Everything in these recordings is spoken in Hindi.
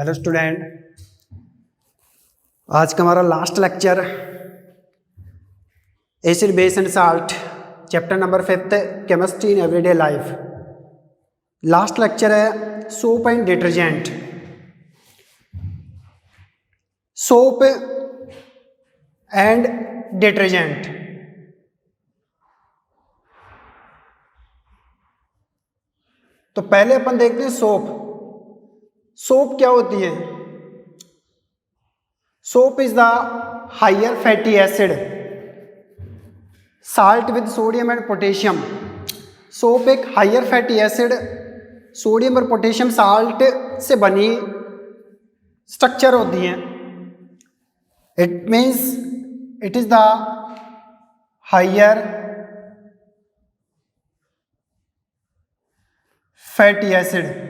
हेलो स्टूडेंट, आज का हमारा last lecture acid base and salt chapter number 5 chemistry in everyday life. Last lecture है soap and detergent. Soap and detergent. तो पहले अपन देखते हैं सोप। सोप क्या होती है? Soap is the higher fatty acid salt with sodium and potassium. Soap एक हायर फैटी एसिड सोडियम और पोटेशियम साल्ट से बनी स्ट्रक्चर होती है। It means it is the higher fatty acid.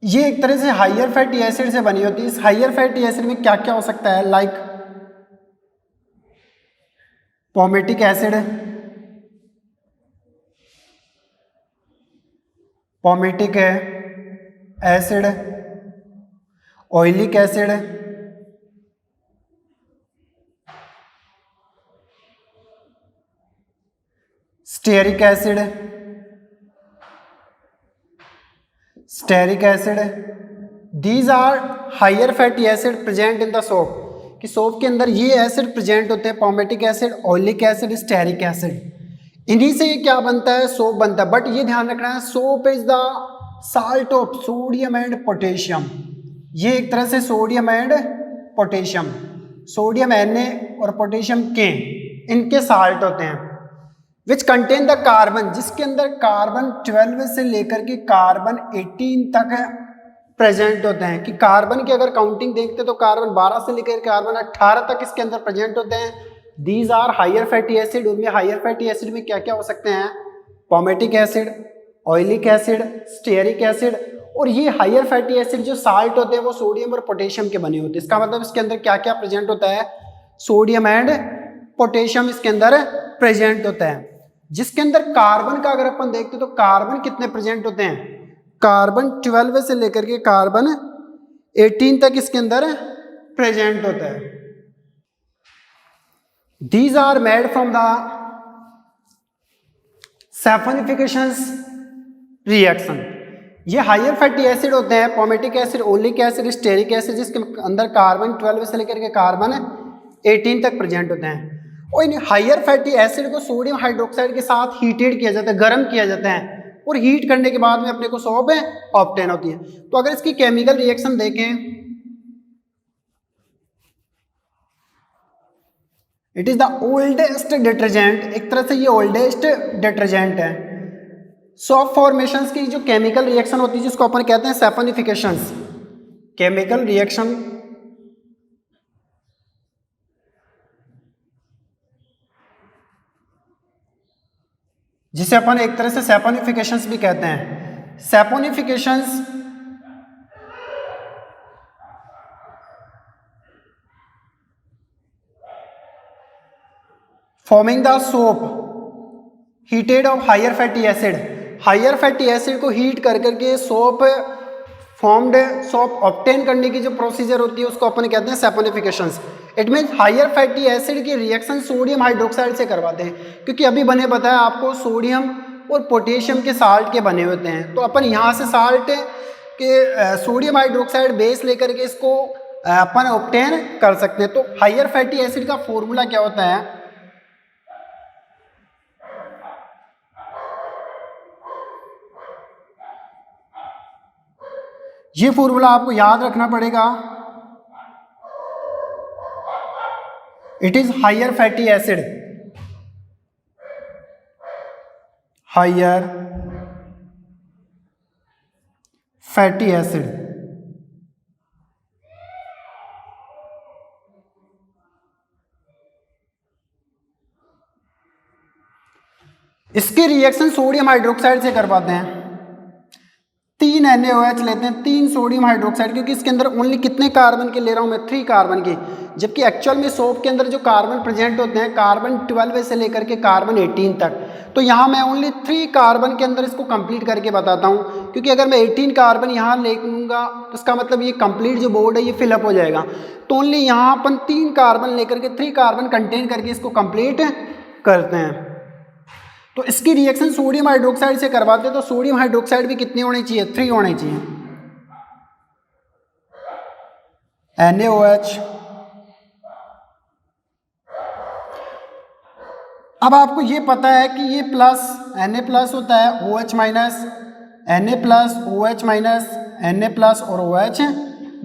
ये एक तरह से हायर फैटी एसिड से बनी होती है। इस हायर फैटी एसिड में क्या क्या हो सकता है? Like palmitic acid, palmitic acid, oleic acid, stearic acid, stearic acid. These are higher fatty acid present in the soap. कि सोप के अंदर ये एसिड प्रेजेंट होते हैं, palmitic acid, oleic acid, stearic acid. इन्हीं से ये क्या बनता है? सोप बनता है। बट ये ध्यान रखना है, soap is the salt of sodium and potassium. ये एक तरह से sodium and potassium, sodium Na और पोटेशियम K, इनके साल्ट होते हैं। विच कंटेन द कार्बन, जिसके अंदर कार्बन 12 से लेकर के कार्बन 18 तक प्रेजेंट होते हैं। कि कार्बन की अगर काउंटिंग देखते तो कार्बन 12 से लेकर कार्बन 18 तक इसके अंदर प्रेजेंट होते हैं। These are higher fatty acid. उनमें हायर फैटी एसिड में क्या क्या हो सकते हैं? Palmitic acid, oleic acid, stearic acid. और ये हायर फैटी एसिड जो साल्ट होते हैं वो सोडियम और पोटेशियम के बने होते हैं। इसका मतलब इसके अंदर क्या क्या प्रेजेंट होता है? सोडियम एंड पोटेशियम इसके अंदर प्रेजेंट होता है। जिसके अंदर कार्बन का अगर अपन देखते तो कार्बन कितने प्रेजेंट होते हैं? कार्बन 12 से लेकर के कार्बन 18 तक इसके अंदर प्रेजेंट होता है। These are made from the saponification reaction. ये हायर फैटी एसिड होते हैं, palmitic acid, oleic acid, stearic acid, जिसके अंदर कार्बन 12 से लेकर के कार्बन 18 तक प्रेजेंट होते हैं। और इन हायर फैटी एसिड को सोडियम हाइड्रोक्साइड के साथ हीटेड किया जाता है, गर्म किया जाता है, और हीट करने के बाद में अपने को सोप ऑब्टेन होती है। तो अगर इसकी केमिकल रिएक्शन देखें, it is the oldest detergent. एक तरह से ये ओल्डेस्ट डिटर्जेंट है। सोप फॉर्मेशंस की जो केमिकल रिएक्शन होती है जिसको अपन कहते हैं सैफोनिफिकेशंस। केमिकल रिएक्शन जिसे अपन एक तरह से सैफोनिफिकेशंस भी कहते हैं। Saponifications forming the soap heated of higher fatty acid. Higher fatty acid को हीट कर करके सोप फॉर्म्ड, सोप ऑब्टेन करने की जो प्रोसीजर होती है उसको अपन कहते हैं saponifications. It means higher fatty acid की रिएक्शन सोडियम हाइड्रोक्साइड से करवाते हैं, क्योंकि अभी बने बताया आपको सोडियम और पोटेशियम के साल्ट के बने होते हैं। तो अपन यहाँ से साल्ट के सोडियम हाइड्रोक्साइड बेस लेकर के इसको अपन ऑब्टेन कर सकते हैं। तो हायर फैटी एसिड का फॉर्मूला क्या होता है? ये फॉर्मूला आपको याद रखना पड़ेगा। It is higher fatty acid, higher fatty acid. इसके रिएक्शन सोडियम हाइड्रोक्साइड से करवाते हैं। 3 NaOH लेते हैं, 3 सोडियम हाइड्रोक्साइड, क्योंकि इसके अंदर ओनली कितने कार्बन के ले रहा हूँ मैं, 3 कार्बन के, जबकि एक्चुअल में सोप के अंदर जो कार्बन प्रेजेंट होते हैं कार्बन 12 से लेकर के कार्बन 18 तक। तो यहाँ मैं ओनली 3 कार्बन के अंदर इसको कंप्लीट करके बताता हूँ, क्योंकि अगर मैं 18 कार्बन यहाँ ले लूँगा तो इसका मतलब ये कंप्लीट जो बोर्ड है ये फिलअप हो जाएगा। तो ओनली यहाँ अपन 3 कार्बन लेकर के 3 कार्बन कंटेन करके इसको कंप्लीट करते हैं। तो इसकी रिएक्शन सोडियम हाइड्रोक्साइड से करवाते हैं, तो सोडियम हाइड्रोक्साइड भी कितने होने चाहिए, 3 होने चाहिए। NaOH। अब आपको ये पता है कि ये प्लस Na प्लस होता है, OH minus, Na plus, OH minus, Na plus और OH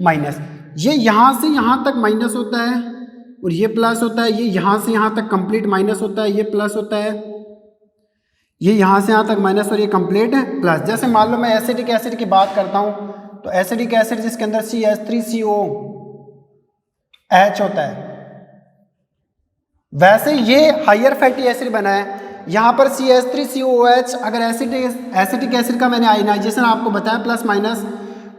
माइनस। ये यहाँ से यहाँ तक माइनस होता है और ये प्लस होता है, ये यहाँ से यहाँ तक कंप्लीट माइनस होता है, ये प्लस होता है, ये यहाँ से यहाँ तक माइनस और ये कंप्लीट है प्लस। जैसे मान लो मैं एसिटिक एसिड की बात करता हूँ, तो एसिटिक एसिड जिसके अंदर CH3COH होता है, वैसे ये हायर फैटी एसिड बना है। यहाँ पर CH3COH अगर एसिटिक एसिड का मैंने आयनाइजेशन आपको बताया प्लस माइनस,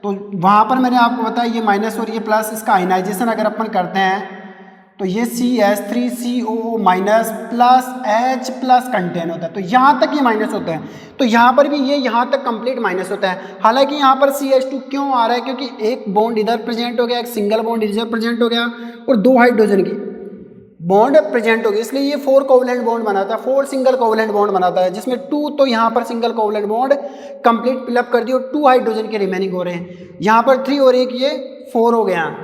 तो वहाँ पर मैंने आपको बताया ये माइनस और ये प्लस, इसका आयनाइजेशन अगर अपन करते हैं तो ये CH3COO minus plus H plus contain होता है, तो यहाँ तक ये माइनस होता है। तो यहाँ पर भी ये यहाँ तक कंप्लीट माइनस होता है। हालांकि यहाँ पर CH2 क्यों आ रहा है, क्योंकि एक बॉन्ड इधर प्रेजेंट हो गया, एक सिंगल बॉन्ड इधर प्रेजेंट हो गया और 2 हाइड्रोजन की बॉन्ड प्रेजेंट हो गई, इसलिए ये 4 कोवलेंट बॉन्ड बनाता है, 4 सिंगल कोवलेंट बॉन्ड बनाता है, जिसमें 2 तो यहाँ पर single covalent bond complete fill up कर दी और 2 हाइड्रोजन के रिमेनिंग हो रहे हैं। यहाँ पर 3 और 1 ये 4 हो गया,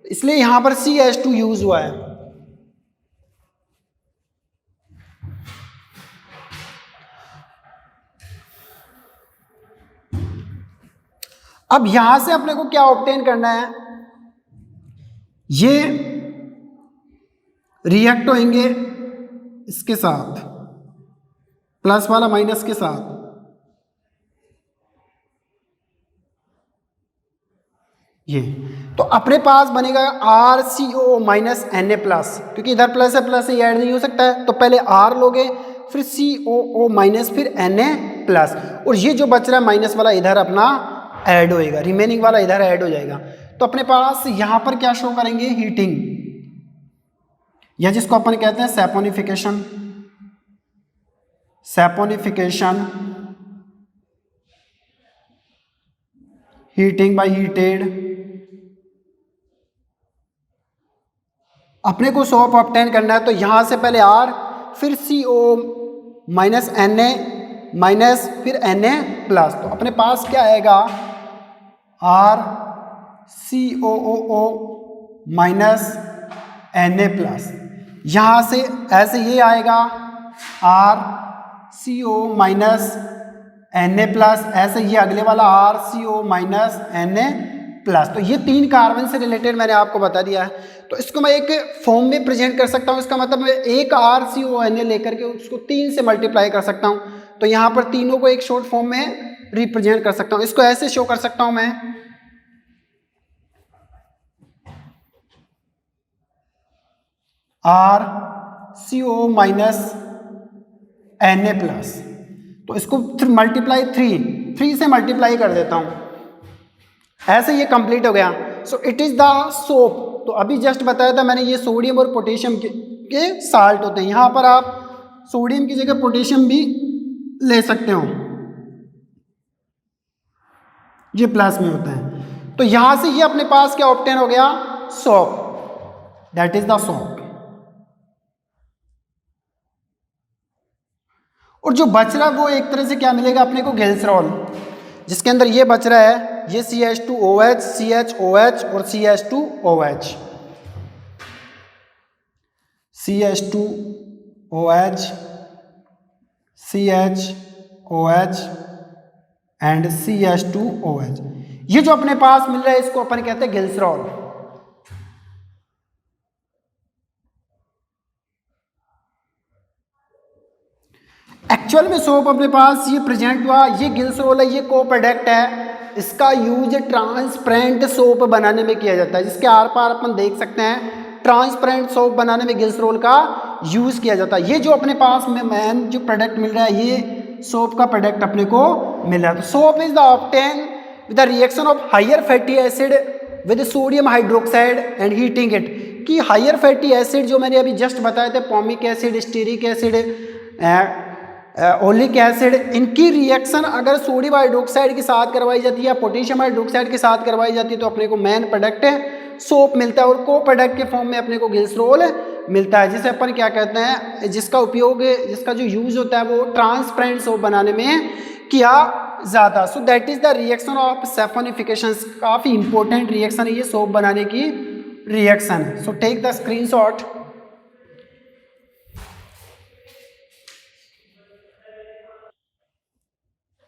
इसलिए यहाँ पर CH2 यूज हुआ है। अब यहां से अपने को क्या ऑब्टेन करना है, ये रिएक्ट होंगे इसके साथ, प्लस वाला माइनस के साथ, ये तो अपने पास बनेगा RCO माइनस Na प्लस, क्योंकि इधर प्लस है, प्लस ये ऐड नहीं हो सकता है, तो पहले R लोगे फिर COO माइनस फिर Na प्लस, और ये जो बच रहा है माइनस वाला इधर अपना ऐड होएगा, रिमेनिंग वाला इधर ऐड हो जाएगा। तो अपने पास यहां पर क्या शो करेंगे, हीटिंग, या जिसको अपन कहते हैं saponification, saponification, heating bye heated. अपने को सोप ऑब्टेन करना है, तो यहां से पहले R फिर CO माइनस Na माइनस फिर Na प्लस, तो अपने पास क्या आएगा, RCOO माइनस Na प्लस। यहाँ से ऐसे ये आएगा RCO माइनस Na प्लस, ऐसे ये अगले वाला RCO माइनस Na प्लस। तो ये 3 कार्बन से रिलेटेड मैंने आपको बता दिया है। तो इसको मैं एक फॉर्म में प्रेजेंट कर सकता हूँ, इसका मतलब मैं एक RCONA लेकर के उसको 3 से मल्टीप्लाई कर सकता हूँ, तो यहाँ पर तीनों को एक शॉर्ट फॉर्म में रिप्रेजेंट कर सकता हूँ। इसको ऐसे शो कर सकता हूँ मैं, RCO माइनस Na प्लस, तो इसको मल्टीप्लाई 3 से मल्टीप्लाई कर देता हूँ, ऐसे ये कंप्लीट हो गया। सो इट इज द सोप। तो अभी जस्ट बताया था मैंने, ये सोडियम और पोटेशियम के साल्ट होते हैं, यहाँ पर आप सोडियम की जगह पोटेशियम भी ले सकते हो, ये प्लस में होता है। तो यहां से ये अपने पास क्या ऑब्टेन हो गया, soap, that is the soap. और जो बच रहा है वो एक तरह से क्या मिलेगा अपने को, ग्लिसरॉल, जिसके अंदर ये बच रहा है, ये CH2OH, CHOH और CH2OH, CH2OH, CHOH and CH2OH। ये जो अपने पास मिल रहा है इसको अपन कहते हैं ग्लिसरॉल। एक्चुअल में सोप अपने पास ये प्रेजेंट हुआ, ये ग्लिसरॉल है, ये को प्रोडक्ट है, इसका यूज ट्रांसपेरेंट सोप बनाने में किया जाता है, जिसके आर पार अपन देख सकते हैं ट्रांसपेरेंट सोप बनाने में ग्लिसरॉल का यूज किया जाता है। ये जो अपने पास में मेन जो प्रोडक्ट मिल रहा है, ये सोप का प्रोडक्ट अपने को मिल रहा है। तो soap is the obtain with the reaction of higher fatty acid with sodium hydroxide and heating it, कि हायर फैटी एसिड जो मैंने अभी जस्ट बताए थे, palmitic acid, stearic acid, oleic acid, इनकी रिएक्शन अगर सोडियम हाइड्रोक्साइड के साथ करवाई जाती है या पोटेशियम हाइड्रोक्साइड के साथ करवाई जाती है तो अपने को मेन प्रोडक्ट सोप मिलता है, और को प्रोडक्ट के फॉर्म में अपने को ग्लिसरॉल मिलता है, जिसे अपन क्या कहते हैं, जिसका उपयोग, जिसका जो यूज होता है वो ट्रांसपेरेंट सोप बनाने में किया जाता। So that is the reaction of saponification. काफी इंपॉर्टेंट रिएक्शन है ये सोप बनाने की reaction. So take the screenshot.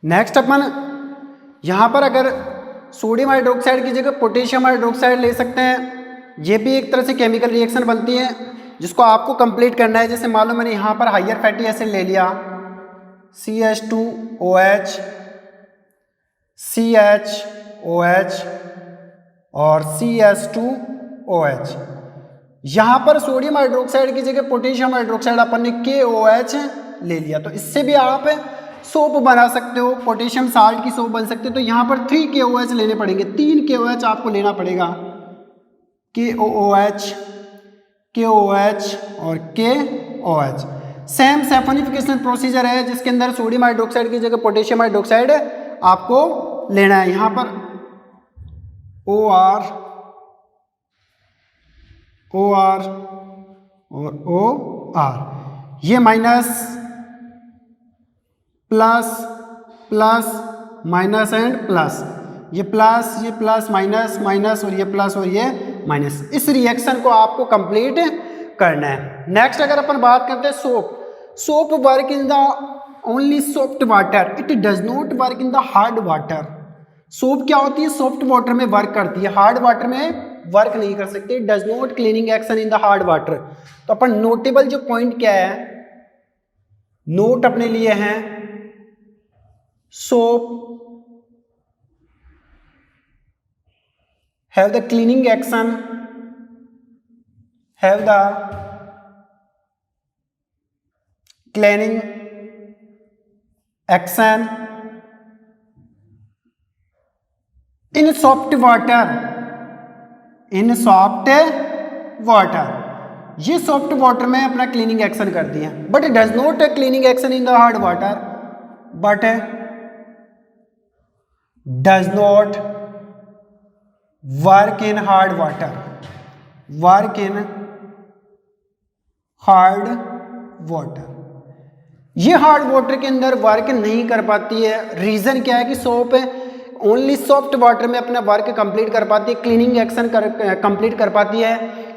Next अपन यहाँ पर अगर सोडियम हाइड्रोक्साइड की जगह पोटेशियम हाइड्रोक्साइड ले सकते हैं, ये भी एक तरह से केमिकल रिएक्शन बनती है जिसको आपको कंप्लीट करना है। जैसे मान लो मैंने यहाँ पर हायर फैटी एसिड ले लिया, CH2OH, CHOH और CH2OH। यहाँ पर सोडियम हाइड्रोक्साइड की जगह पोटेशियम हाइड्रोक्साइड अपन ने KOH ले लिया, तो इससे भी आप सोप बना सकते हो, पोटेशियम साल्ट की सोप बन सकते हो। तो यहाँ पर 3 KOH लेने पड़ेंगे, 3 KOH आपको लेना पड़ेगा, KOOH, KOH और KOH। सेम सैफोनिफिकेशन प्रोसीजर है जिसके अंदर सोडियम हाइड्रोक्साइड की जगह पोटेशियम हाइड्रोक्साइड आपको लेना है। यहाँ पर OR और OR, ये minus plus plus minus and plus, ये प्लस माइनस माइनस और ये प्लस और ये माइनस, इस रिएक्शन को आपको कंप्लीट करना है। नेक्स्ट अगर अपन बात करते हैं soap work in the only soft water, it does not work in the hard water. Soap क्या होती है, सॉफ्ट वाटर में वर्क करती है, हार्ड वाटर में वर्क नहीं कर सकती। Does not cleaning action in the hard water. तो अपन नोटेबल जो पॉइंट क्या है, नोट अपने लिए हैं, soap have the cleaning action, have the cleaning action in soft water, in soft water, ये सॉफ्ट वाटर में अपना क्लीनिंग एक्शन करती है, but it does not cleaning action in the hard water, but does not work in hard water, work in hard water, ये हार्ड वाटर के अंदर वर्क नहीं कर पाती है। रीजन क्या है कि सोप ओनली सॉफ्ट वाटर में अपना वर्क कंप्लीट कर पाती है, क्लीनिंग एक्शन कंप्लीट कर पाती है,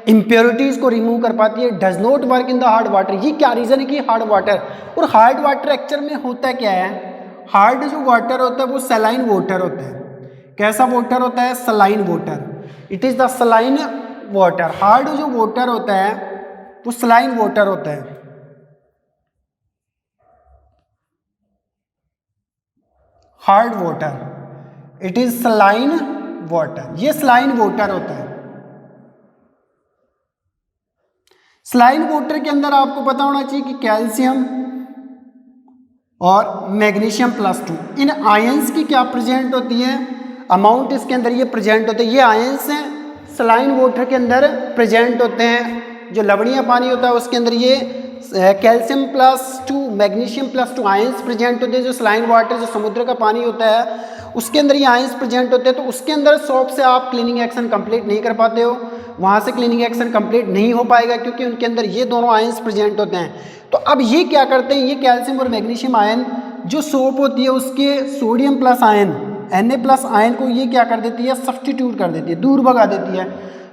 इंप्योरिटीज को रिमूव कर पाती है। Does not work in the hard water, ये क्या रीजन है कि हार्ड वाटर, और हार्ड वाटर एक्चुअल में होता क्या है, हार्ड जो वाटर होता है वो सलाइन वाटर होता है। कैसा वाटर होता है, saline water, it is the saline water. Hard जो वाटर होता है वो सलाइन वाटर होता है। Hard water it is saline water, ये सलाइन वाटर होता है। सलाइन वाटर के अंदर आपको पता होना चाहिए कि कैल्शियम और मैग्नीशियम +2, इन आयंस की क्या प्रेजेंट होती है, अमाउंट इसके अंदर ये प्रेजेंट होते हैं। ये आयंस हैं सलाइन वाटर के अंदर प्रेजेंट होते हैं। जो लवणीय पानी होता है उसके अंदर ये कैल्शियम +2 मैग्नीशियम +2 आयंस प्रेजेंट होते हैं। जो सलाइन वाटर, जो समुद्र का पानी होता है उसके अंदर ये आयंस प्रेजेंट होते हैं। तो उसके अंदर सोप से आप क्लीनिंग एक्शन कंप्लीट नहीं कर पाते हो, वहाँ से क्लीनिंग एक्शन कंप्लीट नहीं हो पाएगा क्योंकि उनके अंदर ये दोनों आयंस प्रेजेंट होते हैं। तो अब ये क्या करते हैं, ये कैल्शियम और मैग्नीशियम आयन जो सोप होती है उसके sodium plus ion Na+ ion को ये क्या कर देती है, सब्सटीट्यूट कर देती है, दूर भगा देती है,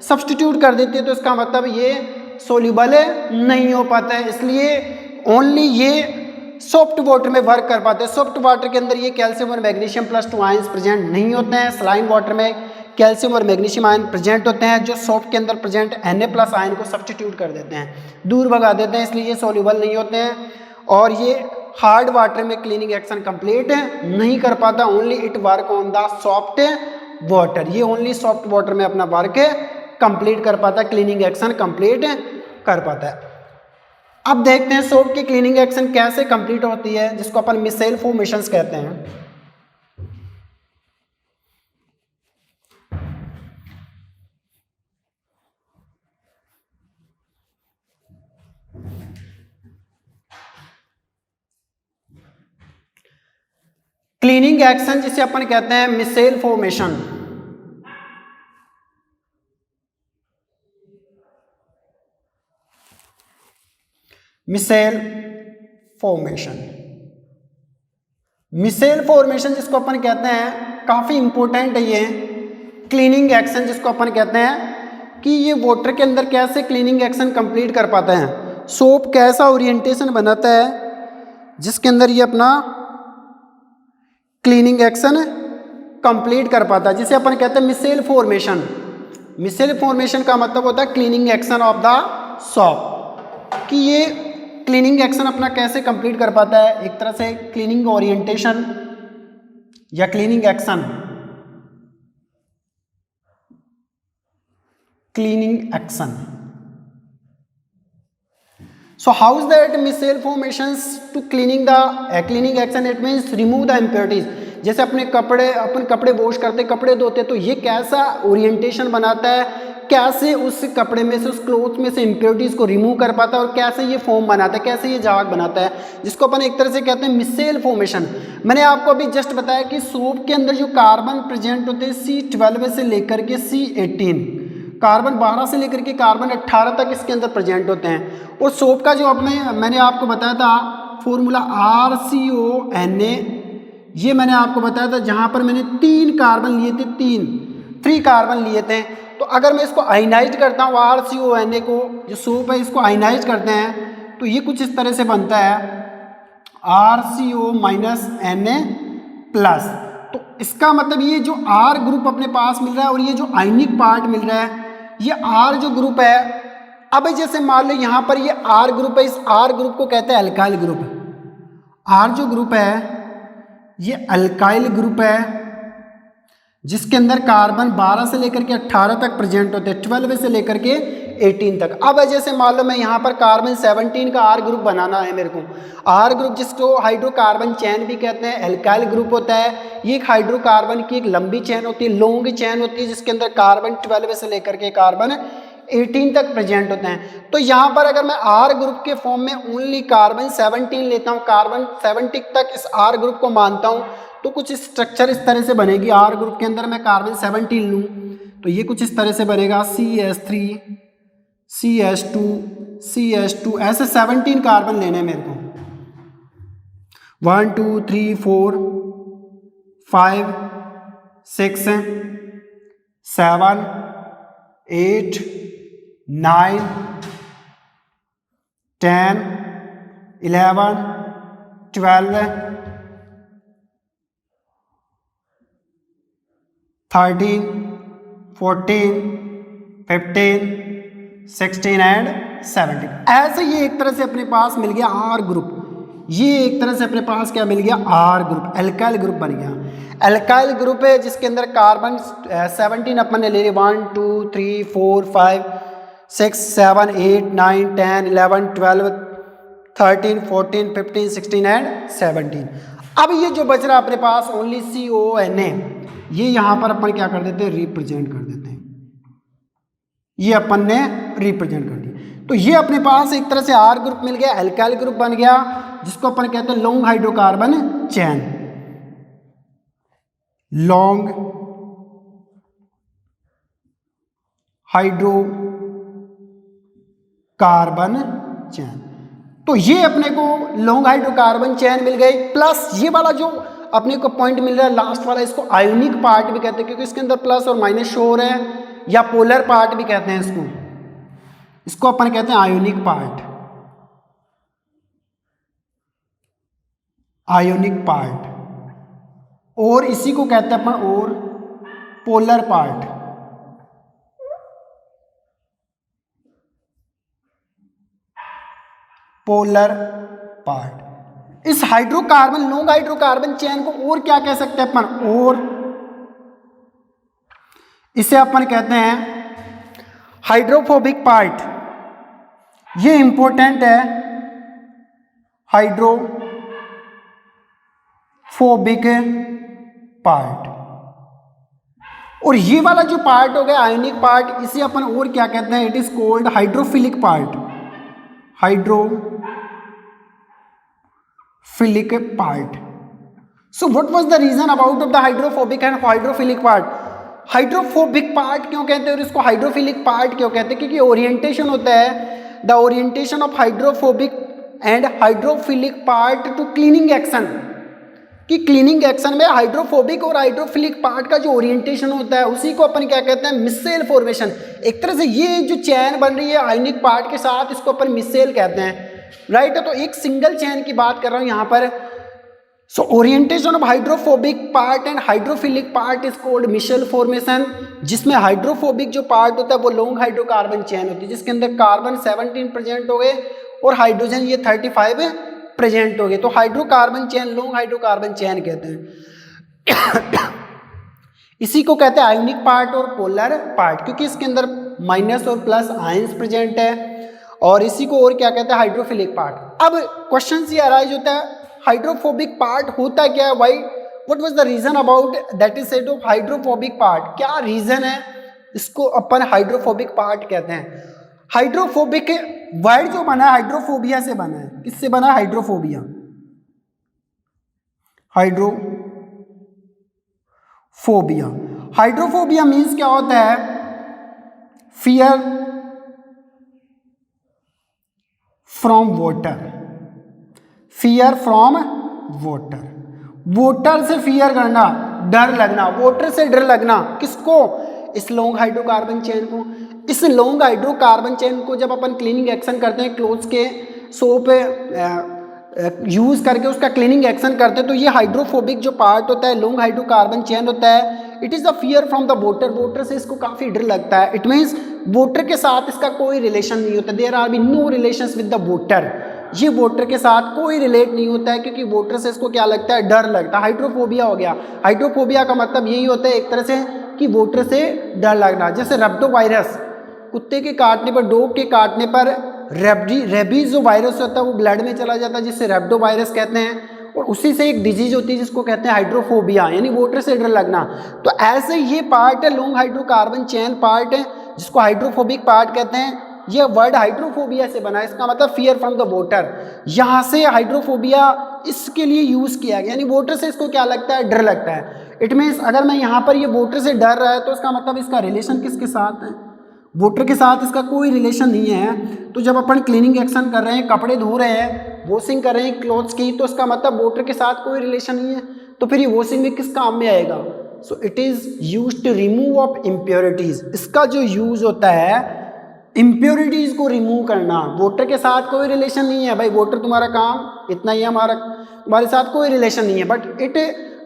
सब्सटीट्यूट कर देती है। तो इसका मतलब ये सोल्यूबल नहीं हो पाता है, इसलिए ओनली ये सॉफ्ट वाटर में वर्क कर पाते हैं। सॉफ्ट वाटर के अंदर ये कैल्शियम और मैग्नीशियम +2 आयंस प्रेजेंट नहीं होते हैं। सलाइन वाटर में कैल्शियम और मैग्नीशियम आयन प्रेजेंट होते हैं, जो सोप के अंदर प्रेजेंट Na+ आयन को सब्सटीट्यूट कर देते हैं, दूर भगा देते हैं, इसलिए ये सोल्यूबल नहीं होते हैं और ये हार्ड वाटर में क्लीनिंग एक्शन कंप्लीट नहीं कर पाता। Only it work on the soft water, ये ओनली सॉफ्ट वाटर में अपना वर्क कंप्लीट कर पाता है, क्लीनिंग एक्शन कंप्लीट कर पाता है। अब देखते हैं सोप की क्लीनिंग एक्शन कैसे कंप्लीट होती है, जिसको अपन मिसेल फॉर्मेशंस कहते हैं। क्लीनिंग एक्शन जिसे अपन कहते हैं micelle formation. Micelle formation, micelle formation जिसको अपन कहते हैं काफी इंपॉर्टेंट है ये क्लीनिंग एक्शन जिसको अपन कहते हैं कि ये वाटर के अंदर कैसे क्लीनिंग एक्शन कंप्लीट कर पाते हैं, सोप कैसा ओरिएंटेशन बनाता है जिसके अंदर ये अपना क्लीनिंग एक्शन कंप्लीट कर पाता है, जिसे अपन कहते हैं मिसेल फॉर्मेशन। मिसेल फॉर्मेशन का मतलब होता है cleaning action of the soap, कि ये क्लीनिंग एक्शन अपना कैसे कंप्लीट कर पाता है, एक तरह से क्लीनिंग ओरिएंटेशन या cleaning action, cleaning action. So how is that micelle formations to cleaning the cleaning action? It means remove the impurities। जैसे अपन कपड़े वॉश करते, कपड़े धोते, तो ये कैसा ओरिएंटेशन बनाता है, कैसे उस कपड़े में से, उस क्लोथ में से इम्प्योरिटीज को रिमूव कर पाता है और कैसे ये फॉर्म बनाता है, कैसे ये झाग बनाता है, जिसको अपन एक तरह से कहते हैं मिसेल फॉर्मेशन। मैंने आपको अभी जस्ट बताया कि सोप के अंदर जो कार्बन प्रेजेंट होते हैं C12 से लेकर के C18, कार्बन 12 से लेकर के कार्बन 18 तक इसके अंदर प्रेजेंट होते हैं। और सोप का जो मैंने आपको बताया था फॉर्मूला RCONA, ये मैंने आपको बताया था जहाँ पर मैंने 3 कार्बन लिए थे, 3 कार्बन लिए थे। तो अगर मैं इसको आयनाइज करता हूँ RCONA को, जो सोप है इसको आयनाइज करते हैं तो ये कुछ इस तरह से बनता है RCO -Na+। तो इसका मतलब ये जो R ग्रुप अपने पास मिल रहा है और ये जो आयनिक पार्ट मिल रहा है, ये R जो ग्रुप है, अब जैसे मान लो यहाँ पर ये R ग्रुप है, इस R ग्रुप को कहते हैं अल्काइल ग्रुप। R जो ग्रुप है ये अल्काइल ग्रुप है जिसके अंदर कार्बन 12 से लेकर के 18 तक प्रेजेंट होते हैं, 12 से लेकर के 18 तक। अब जैसे मान लो मैं यहाँ पर कार्बन 17 का R ग्रुप बनाना है मेरे को, R ग्रुप जिसको हाइड्रोकार्बन चेन भी कहते हैं, एल्काइल ग्रुप होता है। ये एक हाइड्रोकार्बन की एक लंबी चेन होती है, लॉन्ग चेन होती है, जिसके अंदर कार्बन 12 से लेकर के कार्बन 18 तक प्रेजेंट होते हैं। तो यहाँ पर अगर मैं R ग्रुप के फॉर्म में ओनली कार्बन 17 लेता हूँ, कार्बन 70 तक इस R ग्रुप को मानता हूँ, तो कुछ स्ट्रक्चर इस तरह से बनेगी। R ग्रुप के अंदर मैं कार्बन 17 लूँ तो ये कुछ इस तरह से बनेगा CH3 CH2 CH2, ऐसे 17 कार्बन लेने मेरे को, 1 2 3 4 5 6 7 8 9 10 11 12 13 14 15 16 एंड 17। ऐसे ये एक तरह से अपने पास मिल गया R ग्रुप। ये एक तरह से अपने पास क्या मिल गया, R ग्रुप, एल्काइल ग्रुप बन गया। एल्काइल ग्रुप है जिसके अंदर कार्बन 17 अपन ने ले लिए, 1 2 3 4 5 6 7 8 9 10 11 12 13 14 15 16 एंड 17। अब ये जो बच रहा अपने पास ओनली CONA, ये यहाँ पर अपन क्या कर देते हैं, रिप्रेजेंट कर देते हैं। ये अपन ने रिप्रेजेंट कर दिया, तो ये अपने पास एक तरह से R ग्रुप मिल गया, एल्काइल ग्रुप बन गया, जिसको अपन कहते हैं long hydrocarbon chain, long hydrocarbon chain. तो ये अपने को लॉन्ग हाइड्रोकार्बन चेन मिल गई, प्लस ये वाला जो अपने को पॉइंट मिल रहा है लास्ट वाला, इसको आयोनिक पार्ट भी कहते हैं क्योंकि इसके अंदर प्लस और माइनस शो हो रहे हैं, या पोलर पार्ट भी कहते हैं इसको अपन कहते हैं आयोनिक पार्ट, आयोनिक पार्ट, और इसी को कहते हैं अपन और पोलर पार्ट। Polar part. इस हाइड्रोकार्बन, लॉन्ग हाइड्रोकार्बन चेन को और क्या कह सकते हैं अपन, और इसे अपन कहते हैं हाइड्रोफोबिक पार्ट। ये इंपॉर्टेंट है, हाइड्रोफोबिक पार्ट। और ये वाला जो पार्ट हो गया आयोनिक पार्ट, इसे अपन और क्या कहते हैं, it is called hydrophilic part, hydrophilic part. So what was the reason about of the hydrophobic and hydrophilic part? Hydrophobic part क्यों कहते हैं और इसको हाइड्रोफिलिक पार्ट क्यों कहते हैं? क्योंकि ओरिएंटेशन होता है, the orientation of hydrophobic and hydrophilic part two cleaning action, कि क्लीनिंग एक्शन में हाइड्रोफोबिक और हाइड्रोफिलिक पार्ट का जो ओरिएंटेशन होता है उसी को अपन क्या कहते हैं? Micelle formation. एक तरह से ये जो चैन बन रही है आयोनिक पार्ट के साथ, इसको अपन मिसेल कहते हैं, राइट। तो एक सिंगल चैन की बात कर रहा हूं यहां पर। So orientation of hydrophobic part and hydrophilic part is called micelle formation, जिसमें हाइड्रोफोबिक जो पार्ट होता है वो लॉन्ग हाइड्रोकार्बन चैन होती है, जिसके अंदर कार्बन 17 प्रेजेंट हो गए और हाइड्रोजन ये 35 प्रेजेंट हो गए, तो हाइड्रोकार्बन चैन लॉन्ग हाइड्रोकार्बन चैन कहते हैं। इसी को कहते हैं आयोनिक पार्ट और पोलर पार्ट, क्योंकि इसके अंदर माइनस और प्लस आयंस प्रेजेंट है, और इसी को और क्या कहते हैं? Hydrophilic part. अब क्वेश्चन ये अराइज होता है हाइड्रोफोबिक पार्ट होता क्या है? Why what was the reason about that is said of hydrophobic part? क्या रीजन है इसको अपन हाइड्रोफोबिक पार्ट कहते हैं? हाइड्रोफोबिक वर्ड जो बना है हाइड्रोफोबिया से बना है। किससे बना? हाइड्रोफोबिया। हाइड्रोफोबिया, हाइड्रोफोबिया मीन्स क्या होता है? Fear from water, fear from water, water से फियर करना, डर लगना, वाटर से डर लगना। किसको? इस लॉन्ग हाइड्रोकार्बन चेन को। इस लॉन्ग हाइड्रोकार्बन चेन को जब अपन क्लीनिंग एक्शन करते हैं, क्लोथ्स के सोप यूज करके उसका क्लीनिंग एक्शन करते हैं, तो ये हाइड्रोफोबिक जो पार्ट होता है, लॉन्ग हाइड्रोकार्बन चेन होता है, it is the fear from the water, water से इसको काफी डर लगता है। इट मीन्स वाटर के साथ इसका कोई रिलेशन नहीं होता, there are be no relations with the water, ये वाटर के साथ कोई रिलेट नहीं होता है, क्योंकि वाटर से इसको क्या लगता है? डर लगता है। हाइड्रोफोबिया हो गया। हाइड्रोफोबिया का मतलब यही होता है एक तरह से कि वाटर से डर लगना। जैसे रेप्टोवायरस, कुत्ते के काटने पर, डॉग के काटने पर रेबीज जो वायरस होता है वो ब्लड में चला जाता है, जिससे रेप्टोवायरस कहते हैं, और उसी से एक डिजीज होती है जिसको कहते हैं हाइड्रोफोबिया, यानी वाटर से डर लगना। तो ऐसे ये पार्ट है, लॉन्ग हाइड्रोकार्बन चेन पार्ट है, जिसको हाइड्रोफोबिक पार्ट कहते हैं। यह वर्ड हाइड्रोफोबिया से बना है, इसका मतलब फियर फ्रॉम द वाटर। यहाँ से हाइड्रोफोबिया इसके लिए यूज किया गया, यानी वाटर से इसको क्या लगता है? डर लगता है। इट मीन्स अगर मैं यहाँ पर ये वाटर से डर रहा है तो इसका मतलब इसका रिलेशन किसके साथ है? वाटर के साथ इसका कोई रिलेशन नहीं है। तो जब अपन क्लीनिंग एक्शन कर रहे हैं, कपड़े धो रहे हैं, वॉशिंग कर रहे हैं क्लोथ्स की, तो इसका मतलब वाटर के साथ कोई रिलेशन नहीं है, तो फिर ये वॉशिंग में किस काम में आएगा? So it is use to remove of impurities. इसका जो यूज होता है इम्प्योरिटीज को रिमूव करना, वाटर के साथ कोई रिलेशन नहीं है। भाई वाटर तुम्हारा काम इतना ही, हमारा तुम्हारे साथ कोई रिलेशन नहीं है, but it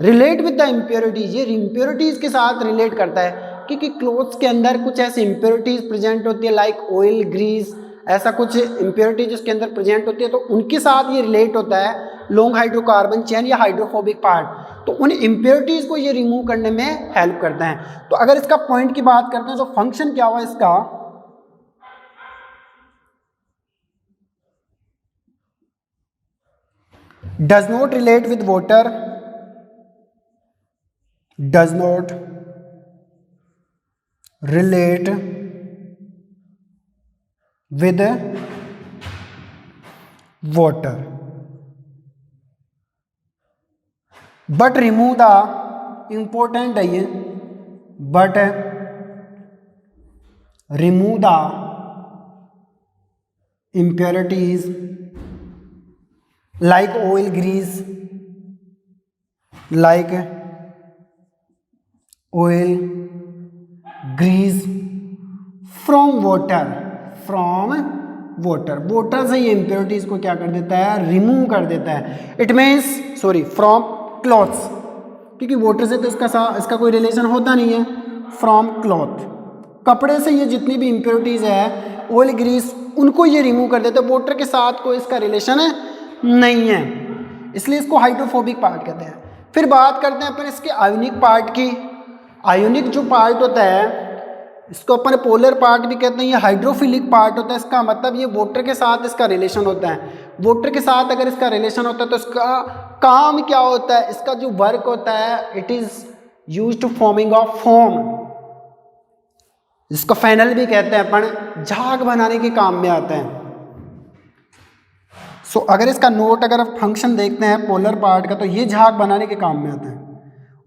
relate with the impurities, ये इम्प्योरिटीज के साथ रिलेट करता है, क्योंकि क्लोथ्स के अंदर कुछ ऐसी इम्प्योरिटीज प्रेजेंट होती है, लाइक ऑयल, ग्रीस, ऐसा कुछ इम्प्योरिटीज उसके अंदर प्रेजेंट होती है, तो उनके साथ ये रिलेट होता है लॉन्ग हाइड्रोकार्बन चेन या हाइड्रोफोबिक पार्ट। तो उन इम्प्योरिटीज को ये रिमूव करने में हेल्प करते हैं। तो अगर इसका पॉइंट की बात करते हैं तो फंक्शन क्या हुआ इसका? does not relate with water, does not relate with water, but remove the, important है ये, but remove the impurities like oil, grease, like oil, grease from water, from water, water से ये impurities को क्या कर देता है? रिमूव कर देता है। It means sorry from clothes, क्योंकि वाटर से तो इसका कोई रिलेशन होता नहीं है। फ्रॉम क्लॉथ, कपड़े से ये जितनी भी impurities है, ऑयल, ग्रीस, उनको ये रिमूव कर देता है। वाटर के साथ कोई इसका रिलेशन है नहीं है, इसलिए इसको हाइड्रोफोबिक पार्ट कहते हैं। फिर बात करते हैं अपन इसके आयोनिक पार्ट की। आयोनिक जो पार्ट होता है इसको अपन पोलर पार्ट भी कहते हैं, ये हाइड्रोफिलिक पार्ट होता है। इसका मतलब ये वाटर के साथ इसका रिलेशन होता है। वाटर के साथ अगर इसका रिलेशन होता है तो इसका काम क्या होता है? इसका जो वर्क होता है, it is use to forming of foam, जिसको फेनल भी कहते हैं अपन, झाग बनाने के काम में आता है। सो अगर इसका नोट अगर फंक्शन देखते हैं पोलर पार्ट का, तो ये झाग बनाने के काम में आता है,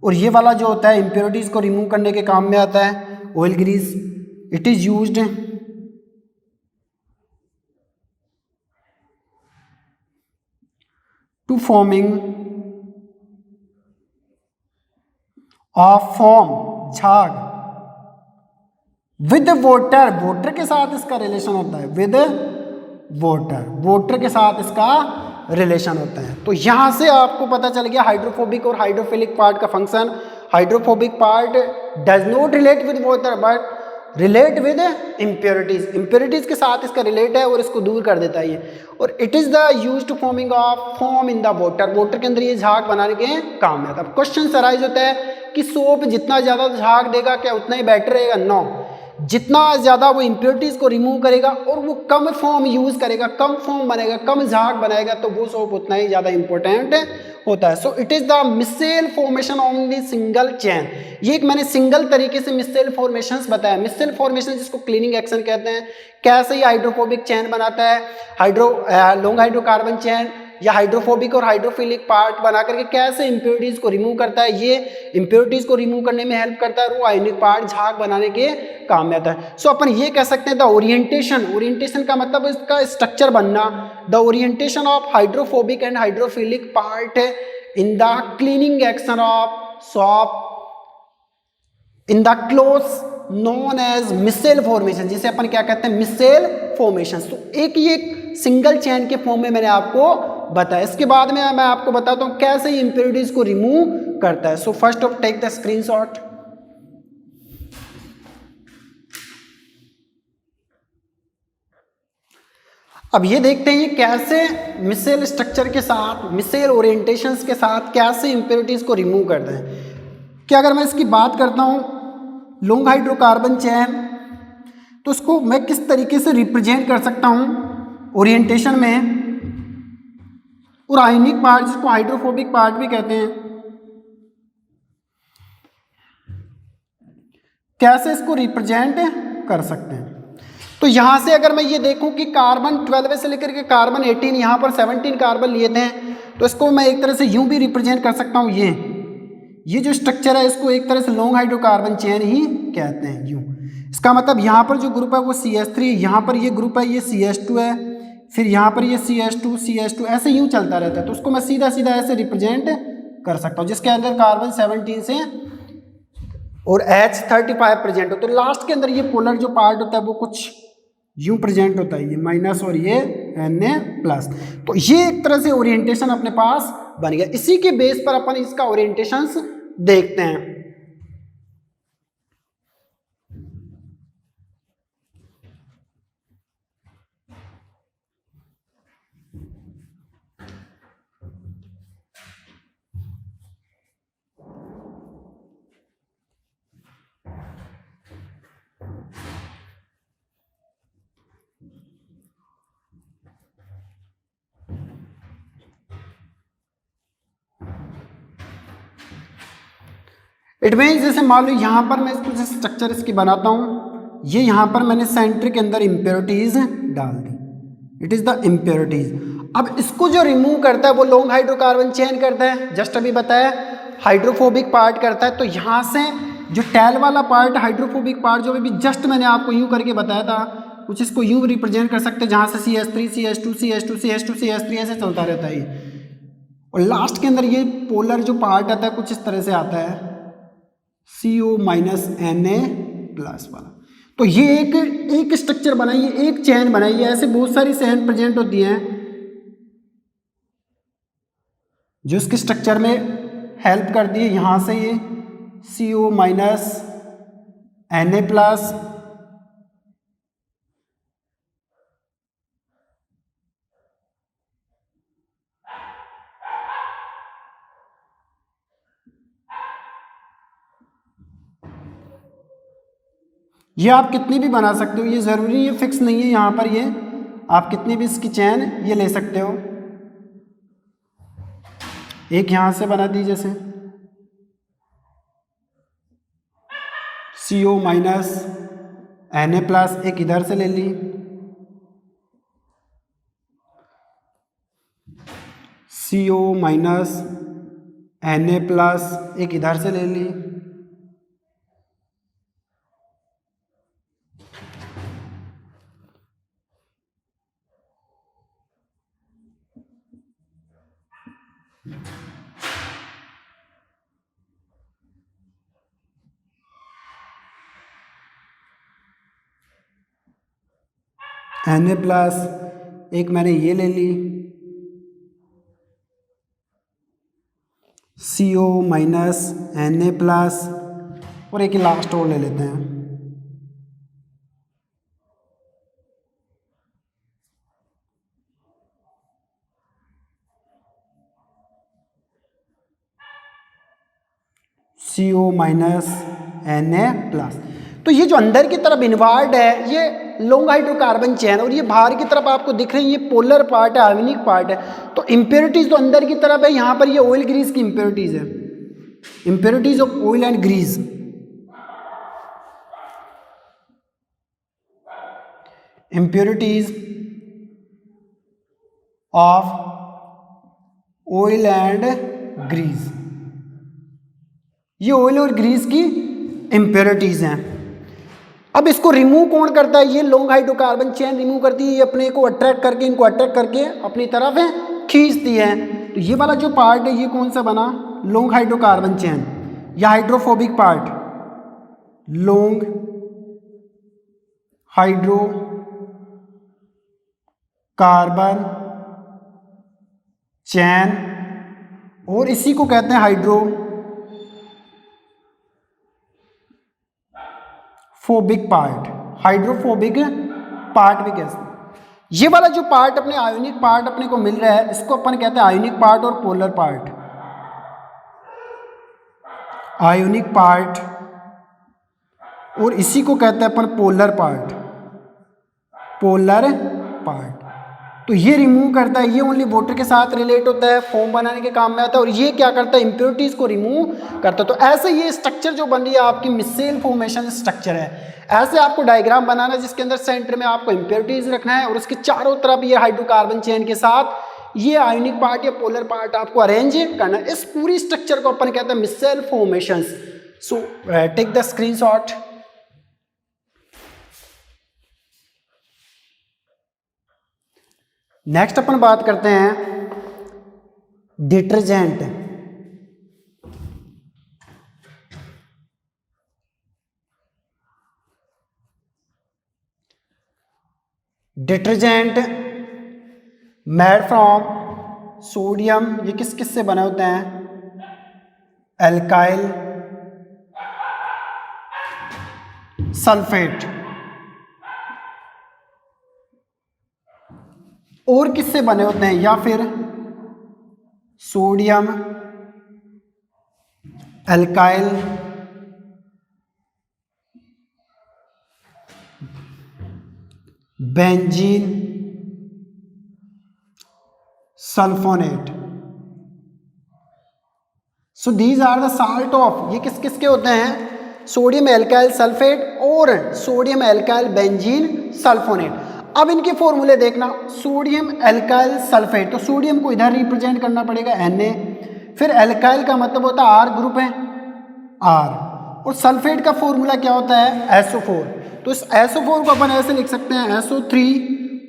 और ये वाला जो होता है इम्प्योरिटीज को रिमूव करने के काम में आता है, oil grease. It is used to forming of form झाग विद वोटर। वोटर के साथ इसका रिलेशन होता है, विद वोटर, वोटर के साथ इसका रिलेशन होता है। तो यहां से आपको पता चल गया हाइड्रोफोबिक और हाइड्रोफिलिक पार्ट का function. Hydrophobic part does not relate with water but relate with impurities. Impurities के साथ इसका रिलेट है और इसको दूर कर देता है ये। और it is the use to forming of form in the water. Water के अंदर ये झाग बनाने के काम में आता है। अब क्वेश्चन अराइज होता है कि सोप जितना ज्यादा झाग देगा क्या उतना ही बेटर रहेगा? नो, जितना ज़्यादा वो इम्प्योरिटीज़ को रिमूव करेगा और वो कम फॉर्म यूज़ करेगा, कम फॉर्म बनेगा, कम झाग बनाएगा, तो वो सोप उतना ही ज़्यादा इंपॉर्टेंट होता है। So it is the micelle formation on the single chain. ये एक मैंने सिंगल तरीके से मिसेल फॉर्मेशंस बताया। मिसेल फॉर्मेशन जिसको क्लीनिंग एक्शन कहते हैं। कैसे ये हाइड्रोफोबिक चेन बनाता है, लॉन्ग हाइड्रोकार्बन चेन या हाइड्रोफोबिक और हाइड्रोफिलिक पार्ट बना करके कैसे इंप्योरिटीज को रिमूव करता है। ये इंप्योरिटीज को रिमूव करने में हेल्प करता है और वो आयनिक पार्ट झाग बनाने के काम में आता है। सो अपन ये कह सकते हैं द ओरिएंटेशन। ओरिएंटेशन का मतलब इसका स्ट्रक्चर बनना। The orientation of hydrophobic and hydrophilic part in the cleaning action of soap in the cloth known as micelle formation, जिसे अपन क्या कहते हैं, मिसेल फॉर्मेशन। तो एक ये सिंगल चेन के फॉर्म में मैंने आपको बताया। इसके बाद में मैं आपको बताता हूं कैसे ये इंप्योरिटीज को रिमूव करता है। So first of take the screenshot. अब ये देखते हैं ये कैसे मिसेल स्ट्रक्चर के साथ, मिसेल ओरिएंटेशंस के साथ कैसे इंप्योरिटीज को रिमूव करते हैं। कि अगर मैं इसकी बात करता हूं लॉन्ग हाइड्रोकार्बन चेन, तो उसको मैं किस तरीके से रिप्रेजेंट कर सकता हूं ओरिएंटेशन में। और आयनिक पार्ट जिसको हाइड्रोफोबिक पार्ट भी कहते हैं, कैसे इसको रिप्रेजेंट कर सकते हैं। तो यहां से अगर मैं ये देखूं कि कार्बन 12 से लेकर के कार्बन 18, यहां पर 17 कार्बन लिए थे, तो इसको मैं एक तरह से यूं भी रिप्रेजेंट कर सकता हूं। ये जो स्ट्रक्चर है इसको एक तरह से लॉन्ग हाइड्रोकार्बन चेन ही कहते हैं, यूं। इसका मतलब यहाँ पर जो ग्रुप है वो CH3, यहाँ पर ये ग्रुप है ये CH2 है, फिर यहाँ पर ये CH2 ऐसे यूं चलता रहता है। तो उसको मैं सीधा सीधा ऐसे रिप्रेजेंट कर सकता हूँ, जिसके अंदर कार्बन 17 से और H35 प्रेजेंट हो। तो लास्ट के अंदर ये पोलर जो पार्ट होता है वो कुछ यूं प्रेजेंट होता है, ये माइनस और ये Na+। तो ये एक तरह से ओरिएंटेशन अपने पास बन गया। इसी के बेस पर अपन इसका ओरिएंटेशन देखते हैं। इट मीन्स जैसे मान लो यहाँ पर मैं इसको जैसे स्ट्रक्चर इसकी बनाता हूँ, ये यहाँ पर मैंने सेंटर के अंदर इम्प्योरिटीज डाल दी। It is the impurities. अब इसको जो रिमूव करता है वो लॉन्ग हाइड्रोकार्बन चेन करता है, जस्ट अभी बताया हाइड्रोफोबिक पार्ट करता है। तो यहाँ से जो टैल वाला पार्ट, हाइड्रोफोबिक पार्ट जो अभी जस्ट मैंने आपको यूं करके बताया था, कुछ इसको यूं रिप्रेजेंट कर सकते हैं, जहाँ से CH3 CH2 CH2 CH2 CH3 ऐसे चलता रहता है। और लास्ट के अंदर ये पोलर जो पार्ट आता है कुछ इस तरह से आता है, CO- Na+ वाला। तो ये एक स्ट्रक्चर बनाइए, एक चेन बनाइए। ऐसे बहुत सारी चेन प्रेजेंट होती हैं जो इसके स्ट्रक्चर में हेल्प करती है। यहां से ये CO- Na+, ये आप कितनी भी बना सकते हो, ये ज़रूरी ये फिक्स नहीं है। यहाँ पर ये आप कितनी भी इसकी चैन ये ले सकते हो। एक यहाँ से बना दी जैसे CO- Na+, एक इधर से ले ली। CO माइनस Na प्लस, एक इधर से ले ली, Na प्लस, एक मैंने ये ले ली, CO माइनस Na प्लस, और एक लास्ट और ले लेते हैं, CO माइनस Na प्लस। तो ये जो अंदर की तरफ इनवर्ड है ये लॉन्ग हाइड्रोकार्बन चेन, और ये बाहर की तरफ आपको दिख रही है ये पोलर पार्ट है, आयोनिक पार्ट है। तो इम्प्योरिटीज तो अंदर की तरफ है, यहाँ पर ये ऑयल ग्रीस की इम्प्योरिटीज है, impurities of oil and grease. Impurities of oil and grease, ये ऑयल और ग्रीस की इम्प्योरिटीज हैं। अब इसको रिमूव कौन करता है? ये लॉन्ग हाइड्रोकार्बन चेन रिमूव करती है, ये अपने को अट्रैक्ट करके, इनको अट्रैक्ट करके अपनी तरफ है खींचती है। तो ये वाला जो पार्ट है ये कौन सा बना? लॉन्ग हाइड्रोकार्बन चेन या hydrophobic part, long hydrocarbon chain, और इसी को कहते हैं हाइड्रोफोबिक पार्ट, हाइड्रोफोबिक पार्ट भी कहते हैं। ये वाला जो पार्ट अपने आयोनिक पार्ट अपने को मिल रहा है इसको अपन कहते हैं आयोनिक पार्ट और पोलर पार्ट, आयोनिक पार्ट, और इसी को कहते हैं अपन पोलर पार्ट, पोलर पार्ट। तो ये रिमूव करता है, ये ओनली वाटर के साथ रिलेट होता है, फोम बनाने के काम में आता है, और ये क्या करता है? इम्प्योरिटीज को रिमूव करता है। तो ऐसे ये स्ट्रक्चर जो बन रही है आपकी मिसेल फॉर्मेशन स्ट्रक्चर है। ऐसे आपको डायग्राम बनाना है जिसके अंदर सेंटर में आपको इम्प्योरिटीज रखना है और उसके चारों तरफ ये हाइड्रोकार्बन चेन के साथ ये आयोनिक पार्ट या पोलर पार्ट आपको अरेंज करना है। इस पूरी स्ट्रक्चर को अपन कहते हैं micelle formation. So take the screenshot. Next अपन बात करते हैं detergent. Detergent made from sodium, ये किस किस से बने होते हैं? एल्काइल सल्फेट, और किससे बने होते हैं? या फिर sodium alkyl benzene sulphonate. So these are the salt of, ये किस किस के होते हैं? सोडियम एल्काइल सल्फेट और सोडियम एल्काइल बेंजीन सल्फोनेट। अब इनके फॉर्मूले देखना, सोडियम एल्काइल सल्फेट, तो सोडियम को इधर रिप्रेजेंट करना पड़ेगा Na, फिर एल्काइल का मतलब होता है R ग्रुप है R, और सल्फेट का फॉर्मूला क्या होता है? SO4। तो इस SO4 को अपन ऐसे लिख सकते हैं SO3,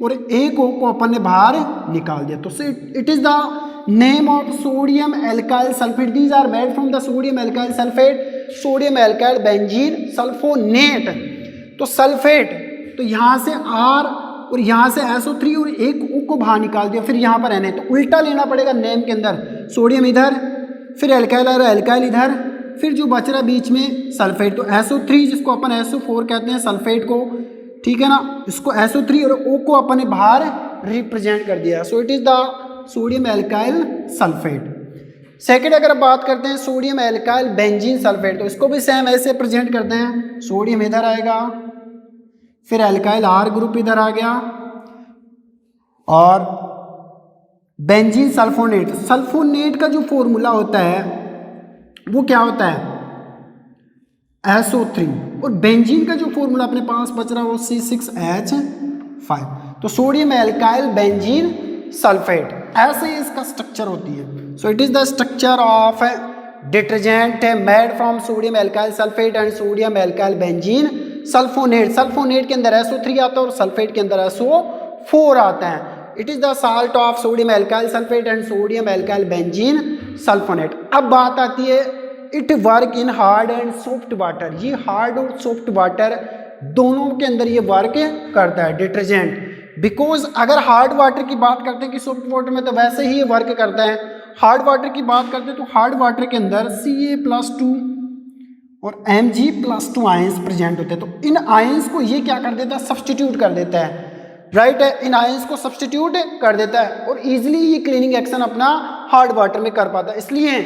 और A को अपन ने बाहर निकाल दिया। तो it is the name of sodium alkyl sulphate, these are made from the sodium alkyl sulphate, sodium alkyl benzene sulphonate. तो सल्फेट, तो यहाँ से R और यहाँ से SO3 और एक O को बाहर निकाल दिया, फिर यहाँ पर Na, तो उल्टा लेना पड़ेगा नेम के अंदर, सोडियम इधर, फिर एल्काइल आ रहा है, एल्काइल इधर, फिर जो बच रहा बीच में सल्फेट, तो SO3 जिसको अपन SO4 कहते हैं सल्फेट को, ठीक है ना, इसको SO3 और O को अपन ने बाहर रिप्रेजेंट कर दिया। सो it is the sodium alkyl sulphate. Second अगर बात करते हैं सोडियम एल्काइल बेंजीन सल्फेट, तो इसको भी सेम ऐसे प्रेजेंट करते हैं, सोडियम इधर आएगा, फिर एल्काइल R ग्रुप इधर आ गया, और बेंजीन सल्फोनेट। सल्फोनेट का जो फॉर्मूला होता है वो क्या होता है? SO3, और बेंजीन का जो फॉर्मूला अपने पास बच रहा है वो C6H5। तो सोडियम एल्काइल बेंजीन सल्फेट। ऐसे ही इसका स्ट्रक्चर होती है। So it is the structure of detergent made from sodium alkyl sulphate and sodium alkyl benzene sulphonate. Sulphonate के अंदर SO3 आता है और सल्फेट के अंदर SO4 आता है। It is the salt of sodium alkyl sulphate and sodium alkyl benzene sulphonate. अब बात आती है it work in hard and soft water. ये हार्ड और सॉफ्ट वाटर दोनों के अंदर ये वर्क करता है डिटर्जेंट। बिकॉज अगर हार्ड वाटर की बात करते हैं कि सॉफ्ट वाटर में, तो वैसे ही ये वर्क करता है। हार्ड वाटर की बात करते हैं तो हार्ड वाटर के अंदर Ca+2 और Mg+2 आयंस प्रेजेंट होते हैं। तो इन आयंस को ये क्या कर देता है, सब्सटीट्यूट कर देता है, राइट है, इन आयंस को सब्सटीट्यूट कर देता है और इजीली ये क्लीनिंग एक्शन अपना हार्ड वाटर में कर पाता है। इसलिए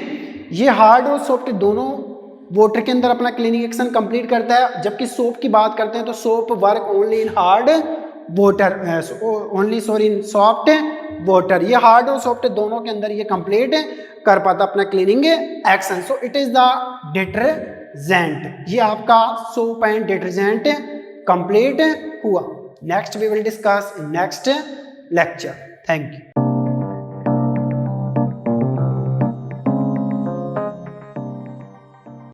ये हार्ड और सॉफ्ट दोनों वाटर के अंदर अपना क्लीनिंग एक्शन कंप्लीट करता है। जबकि सोप की बात करते हैं तो soap work only in hard water, only sorry in soft water. ये हार्ड और सॉफ्ट दोनों के अंदर ये कंप्लीट कर पाता अपना cleaning action. So it is the detergent. ये आपका सोप एंड डिटर्जेंट कंप्लीट हुआ। Next we will discuss in next lecture. Thank you.